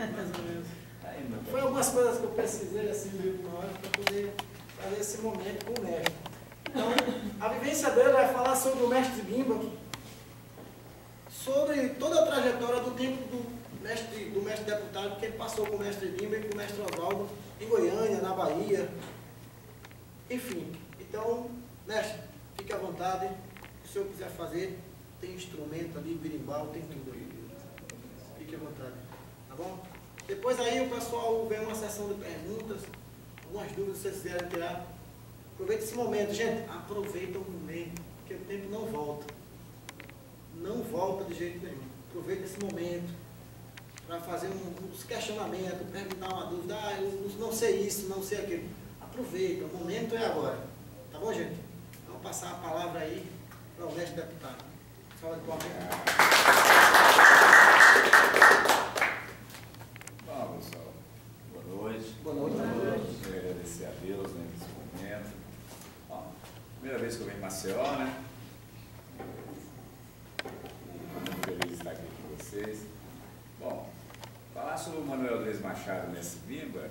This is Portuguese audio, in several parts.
Mais ou menos. Foi algumas coisas que eu precisei assim do última hora para poder fazer esse momento com o mestre. Então, a vivência dele vai falar sobre o mestre Bimba, sobre toda a trajetória do tempo do mestre deputado que ele passou com o mestre Bimba e com o mestre Oswaldo em Goiânia, na Bahia, enfim. Então, mestre, fique à vontade, se o senhor quiser fazer, tem instrumento ali, berimbau, tem tudo aí. Fique à vontade, tá bom? Depois aí o pessoal vem uma sessão de perguntas, algumas dúvidas que vocês quiserem tirar. Aproveita esse momento, gente, aproveita o momento, porque o tempo não volta. Não volta de jeito nenhum. Aproveita esse momento para fazer uns questionamentos, perguntar uma dúvida, eu não sei isso, não sei aquilo. Aproveita, o momento é agora. Tá bom, gente? Vamos passar a palavra aí para o mestre deputado. Fala de palmas. Bom, pessoal, boa noite. Boa noite. Quero agradecer a Deus nesse momento. Bom, primeira vez que eu venho em Maceió, né? Muito feliz de estar aqui com vocês. Bom, falar sobre o Manuel Luiz Machado nesse Bimba é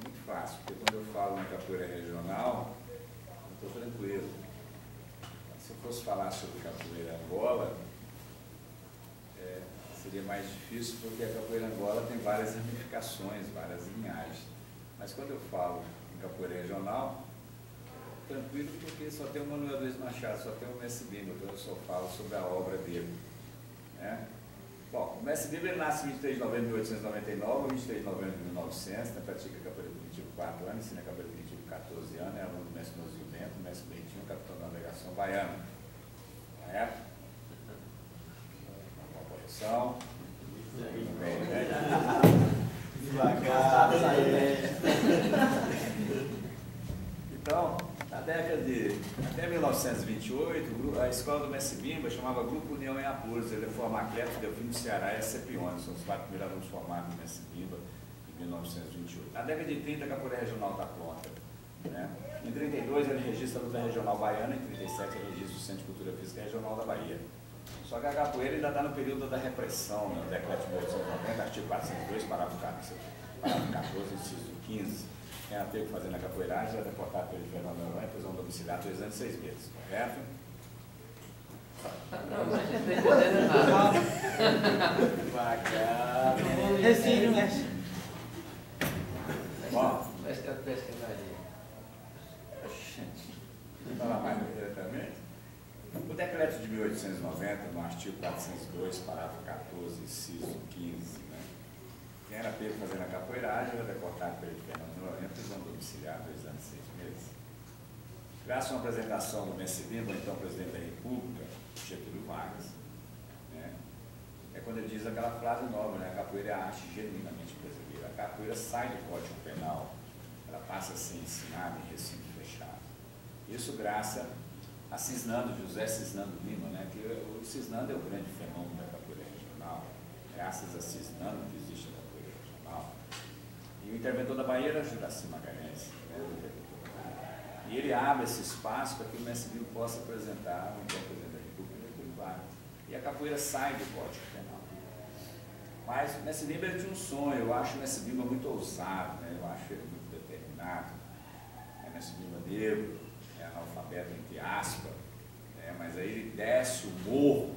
muito fácil, porque quando eu falo na capoeira regional, eu estou tranquilo. Se eu fosse falar sobre capoeira Angola, seria mais difícil, porque a capoeira Angola tem várias ramificações, várias linhagens. Mas quando eu falo em capoeira regional, tranquilo, porque só tem o Manuel Luiz Machado, só tem o Mestre Bimba, então eu só falo sobre a obra dele. Né? Bom, o Mestre Bimba nasce em 23 de novembro de 1899, 23 de novembro de 1900, né? Pratica capoeira primitivo 4 anos, ensina capoeira primitivo 14 anos, é aluno do Mestre Nozio Bento, Mestre Bentinho, capitão da navegação baiana. Na época, uma correção. Então, na década de até 1928, a escola do Mestre Bimba chamava Grupo União em Apuros. Ele forma atletas Delfim do Ceará e Cepione, são os 4 primeiros alunos formados no Mestre Bimba em 1928. Na década de 30, a capoeira regional está pronta. Né? Em 32, ele registra a luta regional baiana, em 37, ele registra o Centro de Cultura Física Regional da Bahia. Só que a capoeira ainda está no período da repressão, né? O decreto de 1890, artigo 402, parágrafo 14, inciso 15. Quem ela teve que fazer na capoeiragem era deportado pelo Fernando Noronha, prisão domiciliar 2 anos e 6 meses, correto? Não, mas não tem entendendo nada. Devagar. Resíduo, mestre. Bom, Mestre da pesquinaria. Vou falar mais diretamente. O decreto de 1890, no artigo 402, parágrafo 14, inciso 15, né? Quem era pego fazendo a capoeiragem era deportado pelo Fernando Noronha, prisão domiciliar 2 anos e 6 meses. Graças a uma apresentação do Mestre Bimba, então presidente da República, Getúlio Vargas, né? É quando ele diz aquela frase nova, né? A capoeira é a arte genuinamente brasileira. A capoeira sai do Código Penal, ela passa a ser ensinada em recinto fechado. Isso graças a Cisnando, José Cisnando Lima, né? Que o Cisnando é o grande fenômeno da capoeira regional. Graças a Cisnando que existe a capoeira regional. E o interventor da Bahia era Juraci Magalhães, né? E ele abre esse espaço para que o Mestre Bimba possa apresentar o presidente da República, Getúlio Vargas. E a capoeira sai do Código Penal. Mas o Mestre Bimba tinha um sonho, eu acho o Mestre Bimba muito ousado, né? Eu acho ele muito determinado. É Mestre Bimba negro, é analfabeto entre aspas, né? Mas aí ele desce o morro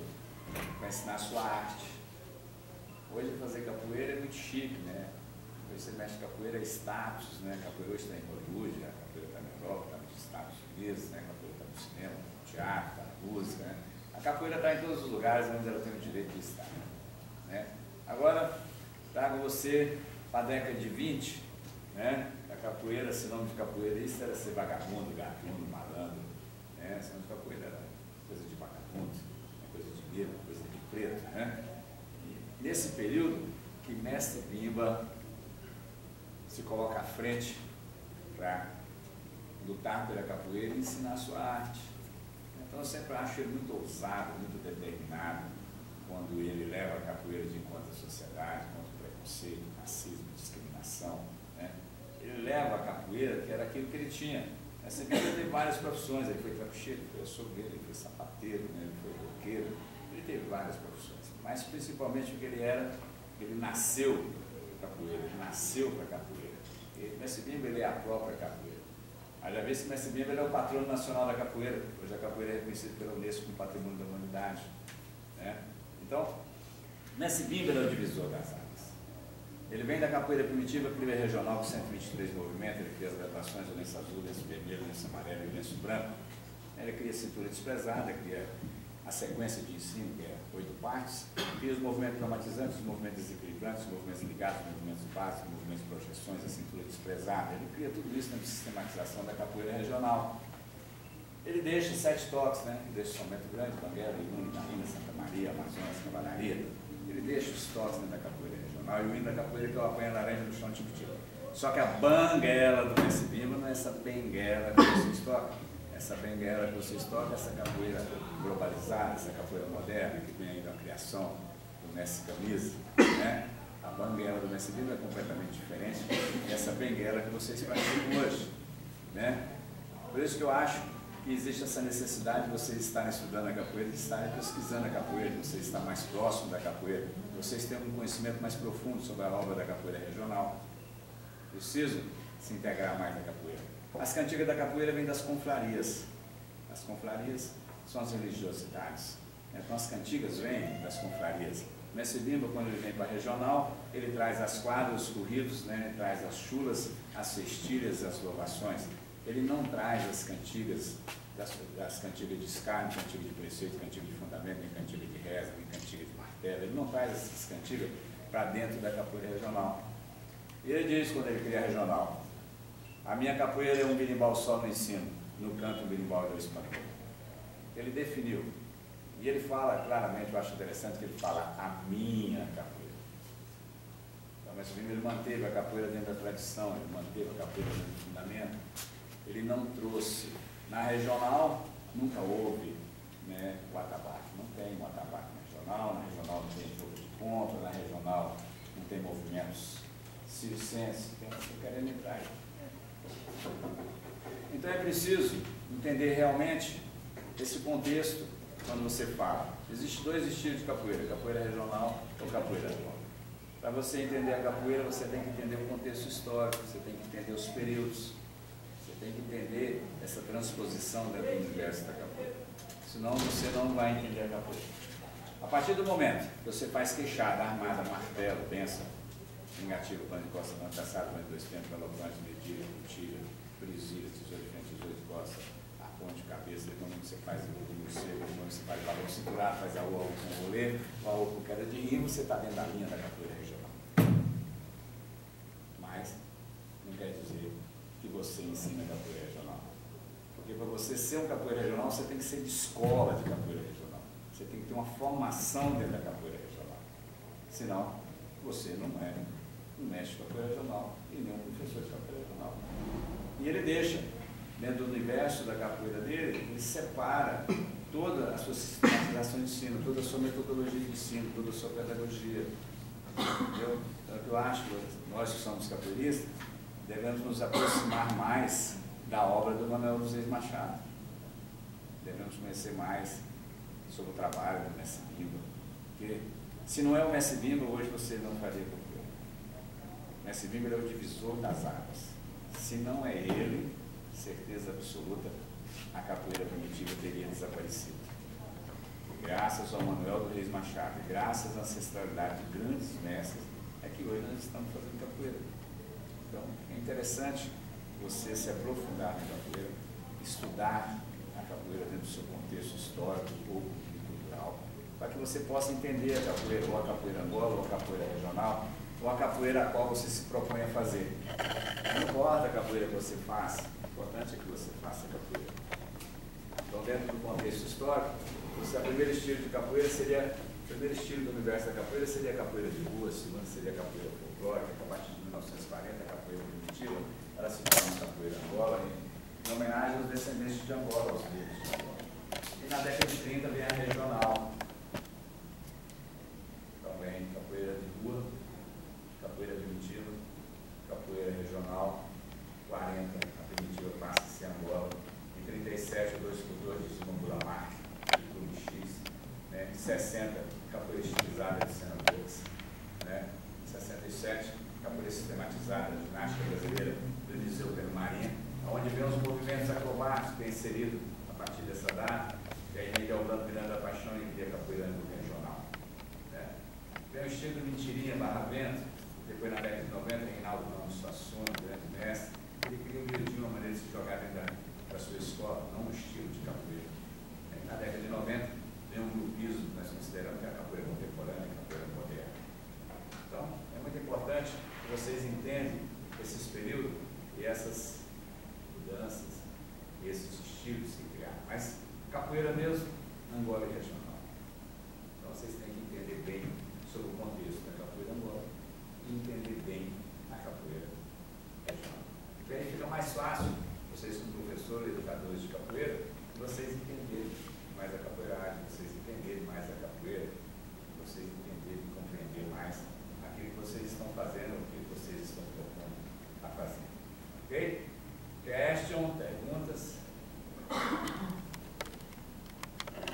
para ensinar a sua arte. Hoje fazer capoeira é muito chique, né? Hoje você mexe capoeira é status, né? Capoeira hoje está em Hollywood, a capoeira está na Europa, está nos Estados Unidos, né? A capoeira está no cinema, no teatro, está na música, né? A capoeira está em todos os lugares onde ela tem o direito de estar, né? Agora, trago você para a década de 20, né? A capoeira, sinônimo de capoeirista era ser vagabundo, gatuno, malandro, né? Sinônimo de capoeira era coisa de vagabundo, coisa de negro, coisa de preto, né? E nesse período que Mestre Bimba se coloca à frente para lutar pela capoeira e ensinar a sua arte. Então eu sempre acho ele muito ousado, muito determinado, quando ele leva a capoeira de encontro à sociedade, contra o preconceito, racismo, discriminação, né? Ele leva a capoeira, que era aquilo que ele tinha. Essa capoeira teve várias profissões, ele foi trapucheiro, ele foi açougueiro, ele foi sapateiro, né? Ele foi roqueiro, ele teve várias profissões, mas principalmente porque ele nasceu capoeira, ele nasceu para capoeira. E Mestre Bimba, ele é a própria capoeira. Haja vez que Mestre Bimba, ele é o patrono nacional da capoeira. Hoje a capoeira é reconhecida pela Unesco como Patrimônio da Humanidade, né? Então, Mestre Bimba é o divisor das águas. Ele vem da capoeira primitiva, primeira regional, com 123 movimentos. Ele cria as gradações, o lenço azul, o lenço vermelho, o lenço amarelo e o lenço branco. Ele cria a cintura desprezada, cria a sequência de ensino, que é 8 partes, cria os movimentos traumatizantes, os movimentos desequilibrantes, os movimentos ligados, os movimentos básicos, os movimentos de projeções, a cintura desprezada. Ele cria tudo isso na sistematização da capoeira regional. Ele deixa 7 toques, né? Ele deixa São Bento Grande, Banguela, Iune, Narina, Santa Maria, Amazonas, Cavalaria. Ele deixa os toques da capoeira regional e o hino da capoeira que eu apanho a laranja no chão tipo. Só que a banguela do Mestre Bimba não é essa benguela que vocês tocam. Essa benguela que vocês tocam, essa capoeira globalizada, essa capoeira moderna, que vem aí da criação do Mestre Camisa, né? A banguela do Mestre Bimba é completamente diferente dessa benguela que vocês praticam hoje, né? Por isso que eu acho que existe essa necessidade de vocês estarem estudando a capoeira, de estarem pesquisando a capoeira, de vocês estarem mais próximos da capoeira, de vocês terem um conhecimento mais profundo sobre a obra da capoeira regional. Precisam se integrar mais na capoeira. As cantigas da capoeira vêm das confrarias. As confrarias são as religiosidades. Então as cantigas vêm das confrarias. O Mestre Bimba, quando ele vem para a regional, ele traz as quadras, os corridos, né? Ele traz as chulas, as festilhas, as louvações. Ele não traz as cantigas, as cantigas de escárnio, cantiga de preceito, cantiga de fundamento, nem cantiga de reza, nem cantiga de martelo. Ele não traz essas cantigas para dentro da capoeira regional. E ele diz, quando ele cria a regional, a minha capoeira é um berimbau só no ensino, no canto um berimbau e dois pandeiros. Ele definiu. E ele fala claramente, eu acho interessante que ele fala a minha capoeira. Então, mas ele manteve a capoeira dentro da tradição, ele manteve a capoeira dentro do fundamento. Ele não trouxe. Na regional, nunca houve, né, o atabaque. Não tem o atabaque na regional não tem jogo de ponta, na regional não tem movimentos circenses, tem que querendo entrar aí. Então é preciso entender realmente esse contexto quando você fala. Existem 2 estilos de capoeira, capoeira regional ou capoeira atual. Para você entender a capoeira, você tem que entender o contexto histórico, você tem que entender os períodos, você tem que entender essa transposição dentro do universo da capoeira. Senão você não vai entender a capoeira. A partir do momento que você faz queixada, armada, martelo, benção, negativo, plano de costa, não caçado, plano de 2 tempos, galopante, medilha, cutilha, brisilha, tesouro de frente, tesouro de costa, a ponte de cabeça, como você faz o seco, como você faz o balão cinturado, faz a UA com o rolê, o AU com queda de rimo, você está dentro da linha da capoeira regional. Mas não quer dizer que você ensina a capoeira regional. Porque para você ser um capoeira regional, você tem que ser de escola de capoeira regional. Você tem que ter uma formação dentro da capoeira regional. Senão, você não é um mestre de capoeira regional e nem um professor de capoeira regional. E ele deixa, dentro do universo da capoeira dele, ele separa toda a sua sistematização de ensino, toda a sua metodologia de ensino, toda a sua pedagogia. Entendeu? Então, eu acho que nós que somos capoeiristas, devemos nos aproximar mais da obra do Manuel dos Reis Machado. Devemos conhecer mais sobre o trabalho do Mestre Bimba. Porque se não é o Mestre Bimba, hoje você não faria capoeira. O Mestre Bimba é o divisor das águas. Se não é ele, certeza absoluta, a capoeira primitiva teria desaparecido. Graças ao Manuel dos Reis Machado, graças à ancestralidade de grandes mestres, é que hoje nós estamos fazendo capoeira. Então, é interessante você se aprofundar na capoeira, estudar a capoeira dentro do seu contexto histórico, pouco e cultural, para que você possa entender a capoeira, ou a capoeira Angola, ou a capoeira regional, ou a capoeira a qual você se propõe a fazer. Não importa a capoeira que você faça, o importante é que você faça a capoeira. Então, dentro do contexto histórico, o primeiro estilo de capoeira seria, o primeiro estilo do universo da capoeira seria a capoeira de rua, a segunda seria a capoeira folclórica, a partir de 1940, a capoeira primitiva, ela se torna a capoeira Angola, em homenagem aos descendentes de Angola, aos negros de Angola. E na década de 30 vem a regional. Então vem capoeira de rua, capoeira primitiva, capoeira regional, 40, a primitiva passa a ser Angola. Em 37, o 2 escultores de Simão Marques, de Clube X, né? Em 60, capoeira estilizada de Senadores, né? Em 67, sistematizada da ginástica brasileira do Eliseu Pelo Marinho, onde vem os movimentos acrobáticos que tem inserido a partir dessa data, que aí vem Deodato Miranda Paixão e Via Capoeira no Regional. Vem o estilo Mentirinha, Barra Vento, depois na década de 90, Reinaldo Ramos Suassuna, grande mestre, ele cria um miudinho, uma maneira de se jogar dentro da sua escola, não um estilo de capoeira. Na década de 90, vem um grupismo que nós consideramos que é a capoeira contemporânea e a capoeira moderna. Então, é muito importante que vocês entendam esses períodos e essas mudanças, esses estilos que criaram. Mas capoeira mesmo, Angola e regional. Então, vocês têm que entender bem sobre o contexto da capoeira Angola e entender bem a capoeira regional. E aí fica mais fácil, vocês como professores e educadores de capoeira, vocês entenderem mais a capoeiragem, vocês entenderem mais a capoeira, vocês entenderem e compreender mais aquilo que vocês estão fazendo, aquilo que vocês estão propondo a fazer. Ok? Question,